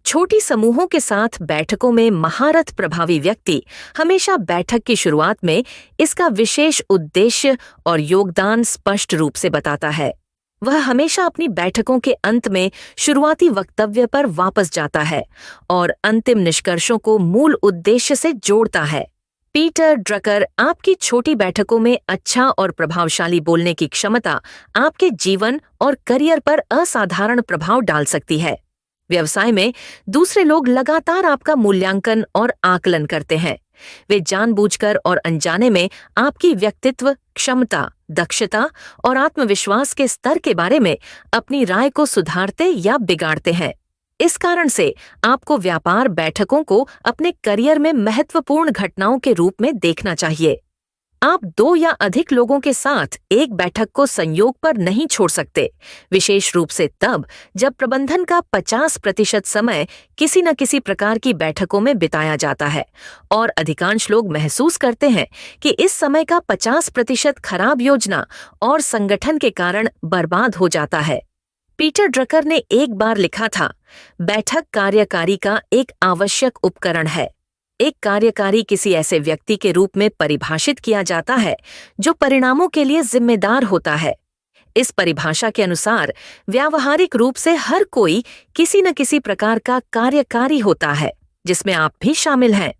छोटी समूहों के साथ बैठकों में महारत प्रभावी व्यक्ति हमेशा बैठक की शुरुआत में इसका विशेष उद्देश्य और योगदान स्पष्ट रूप से बताता है। वह हमेशा अपनी बैठकों के अंत में शुरुआती वक्तव्य पर वापस जाता है और अंतिम निष्कर्षों को मूल उद्देश्य से जोड़ता है। पीटर ड्रकर, आपकी छोटी बैठकों में अच्छा और प्रभावशाली बोलने की क्षमता आपके जीवन और करियर पर असाधारण प्रभाव डाल सकती है। व्यवसाय में दूसरे लोग लगातार आपका मूल्यांकन और आकलन करते हैं। वे जानबूझकर और अनजाने में आपकी व्यक्तित्व, क्षमता, दक्षता और आत्मविश्वास के स्तर के बारे में अपनी राय को सुधारते या बिगाड़ते हैं। इस कारण से आपको व्यापार बैठकों को अपने करियर में महत्वपूर्ण घटनाओं के रूप में देखना चाहिए। आप 2 या अधिक लोगों के साथ एक बैठक को संयोग पर नहीं छोड़ सकते, विशेष रूप से तब जब प्रबंधन का 50% समय किसी न किसी प्रकार की बैठकों में बिताया जाता है और अधिकांश लोग महसूस करते हैं कि इस समय का 50% खराब योजना और संगठन के कारण बर्बाद हो जाता है। पीटर ड्रकर ने एक बार लिखा था, बैठक कार्यकारी का एक आवश्यक उपकरण है। एक कार्यकारी किसी ऐसे व्यक्ति के रूप में परिभाषित किया जाता है जो परिणामों के लिए जिम्मेदार होता है। इस परिभाषा के अनुसार व्यावहारिक रूप से हर कोई किसी न किसी प्रकार का कार्यकारी होता है, जिसमें आप भी शामिल हैं।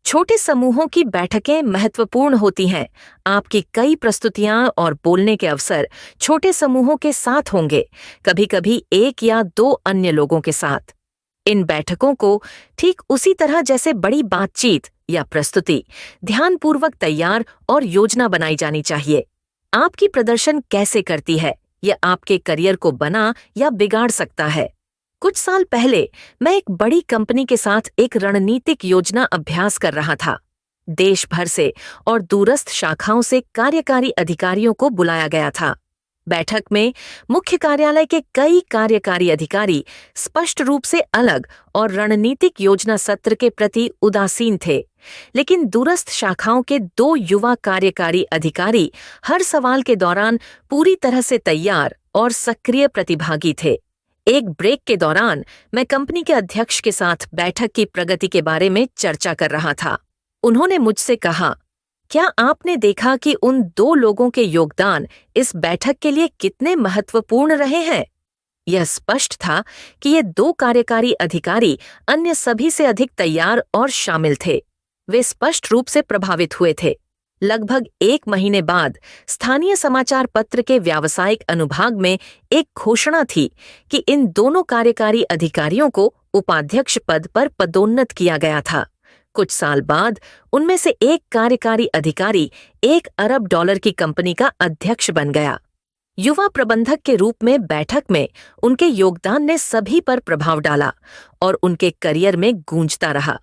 छोटे समूहों की बैठकें महत्वपूर्ण होती हैं। आपकी कई प्रस्तुतियां और बोलने के अवसर छोटे समूहों के साथ होंगे, कभी-कभी 1 या 2 अन्य लोगों के साथ। इन बैठकों को ठीक उसी तरह जैसे बड़ी बातचीत या प्रस्तुति ध्यानपूर्वक तैयार और योजना बनाई जानी चाहिए। आपकी प्रदर्शन कैसे करती है, यह आपके करियर को बना या बिगाड़ सकता है। कुछ साल पहले मैं एक बड़ी कंपनी के साथ एक रणनीतिक योजना अभ्यास कर रहा था। देश भर से और दूरस्थ शाखाओं से कार्यकारी अधिकारियों को बुलाया गया था। बैठक में मुख्य कार्यालय के कई कार्यकारी अधिकारी स्पष्ट रूप से अलग और रणनीतिक योजना सत्र के प्रति उदासीन थे, लेकिन दूरस्थ शाखाओं के 2 युवा कार्यकारी अधिकारी हर सवाल के दौरान पूरी तरह से तैयार और सक्रिय प्रतिभागी थे। एक ब्रेक के दौरान मैं कंपनी के अध्यक्ष के साथ बैठक की प्रगति के बारे में चर्चा कर रहा था। उन्होंने मुझसे कहा, क्या आपने देखा कि उन 2 लोगों के योगदान इस बैठक के लिए कितने महत्वपूर्ण रहे हैं? यह स्पष्ट था कि ये 2 कार्यकारी अधिकारी अन्य सभी से अधिक तैयार और शामिल थे। वे स्पष्ट रूप से प्रभावित हुए थे। लगभग 1 महीने बाद स्थानीय समाचार पत्र के व्यावसायिक अनुभाग में एक घोषणा थी कि इन दोनों कार्यकारी अधिकारियों को उपाध्यक्ष पद पर पदोन्नत किया गया था। कुछ साल बाद उनमें से एक कार्यकारी अधिकारी $1 अरब की कंपनी का अध्यक्ष बन गया। युवा प्रबंधक के रूप में बैठक में उनके योगदान ने सभी पर प्रभाव डाला और उनके करियर में गूंजता रहा।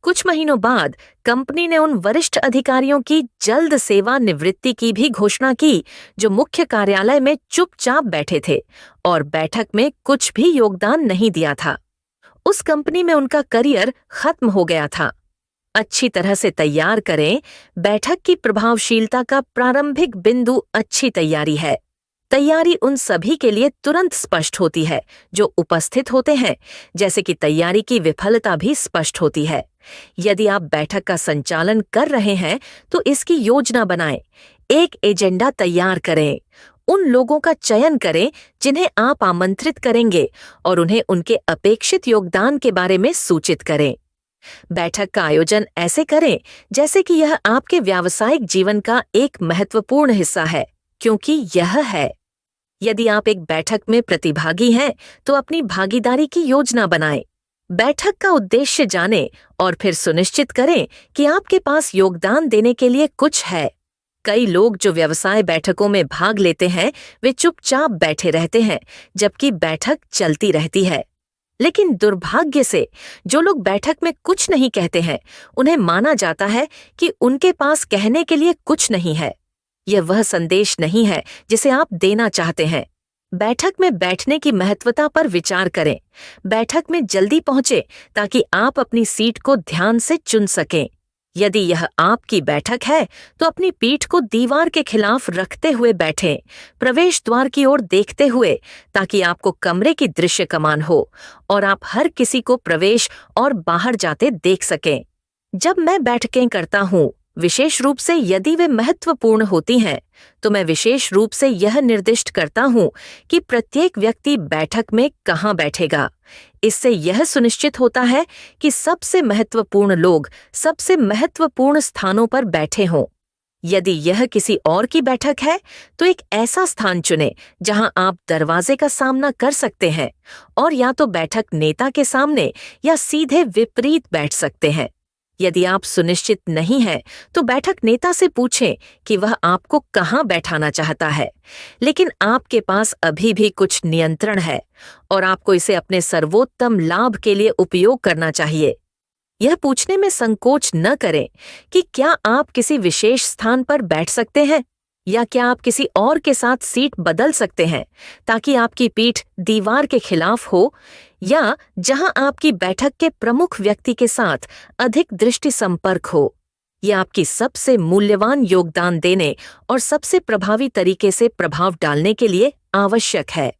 कुछ महीनों बाद कंपनी ने उन वरिष्ठ अधिकारियों की जल्द सेवा निवृत्ति की भी घोषणा की जो मुख्य कार्यालय में चुपचाप बैठे थे और बैठक में कुछ भी योगदान नहीं दिया था। उस कंपनी में उनका करियर खत्म हो गया था। अच्छी तरह से तैयार करें। बैठक की प्रभावशीलता का प्रारंभिक बिंदु अच्छी तैयारी है। तैयारी उन सभी के लिए तुरंत स्पष्ट होती है जो उपस्थित होते हैं, जैसे कि तैयारी की विफलता भी स्पष्ट होती है। यदि आप बैठक का संचालन कर रहे हैं तो इसकी योजना बनाएं। एक एजेंडा तैयार करें। उन लोगों का चयन करें जिन्हें आप आमंत्रित करेंगे और उन्हें उनके अपेक्षित योगदान के बारे में सूचित करें। बैठक का आयोजन ऐसे करें जैसे कि यह आपके व्यावसायिक जीवन का एक महत्वपूर्ण हिस्सा है, क्योंकि यह है। यदि आप एक बैठक में प्रतिभागी हैं तो अपनी भागीदारी की योजना बनाएं। बैठक का उद्देश्य जानें और फिर सुनिश्चित करें कि आपके पास योगदान देने के लिए कुछ है। कई लोग जो व्यवसाय बैठकों में भाग लेते हैं वे चुपचाप बैठे रहते हैं जबकि बैठक चलती रहती है। लेकिन दुर्भाग्य से जो लोग बैठक में कुछ नहीं कहते हैं उन्हें माना जाता है कि उनके पास कहने के लिए कुछ नहीं है। यह वह संदेश नहीं है जिसे आप देना चाहते हैं। बैठक में बैठने की महत्वता पर विचार करें। बैठक में जल्दी पहुंचे ताकि आप अपनी सीट को ध्यान से चुन सकें। यदि यह आपकी बैठक है तो अपनी पीठ को दीवार के खिलाफ रखते हुए बैठें, प्रवेश द्वार की ओर देखते हुए, ताकि आपको कमरे की दृश्य कमान हो और आप हर किसी को प्रवेश और बाहर जाते देख सकें। जब मैं बैठकें करता हूँ, विशेष रूप से यदि वे महत्वपूर्ण होती हैं, तो मैं विशेष रूप से यह निर्दिष्ट करता हूँ कि प्रत्येक व्यक्ति बैठक में कहाँ बैठेगा। इससे यह सुनिश्चित होता है कि सबसे महत्वपूर्ण लोग सबसे महत्वपूर्ण स्थानों पर बैठे हों। यदि यह किसी और की बैठक है, तो एक ऐसा स्थान चुनें जहां आप दरवाजे का सामना कर सकते हैं और या तो बैठक नेता के सामने या सीधे विपरीत बैठ सकते हैं। यदि आप सुनिश्चित नहीं हैं, तो बैठक नेता से पूछें कि वह आपको कहाँ बैठाना चाहता है, लेकिन आपके पास अभी भी कुछ नियंत्रण है और आपको इसे अपने सर्वोत्तम लाभ के लिए उपयोग करना चाहिए। यह पूछने में संकोच न करें कि क्या आप किसी विशेष स्थान पर बैठ सकते हैं या क्या आप किसी और के साथ सीट बदल सकते हैं, ताकि आपकी पीठ दीवार के खिलाफ हो या जहां आपकी बैठक के प्रमुख व्यक्ति के साथ अधिक दृष्टि संपर्क हो। यह आपकी सबसे मूल्यवान योगदान देने और सबसे प्रभावी तरीके से प्रभाव डालने के लिए आवश्यक है।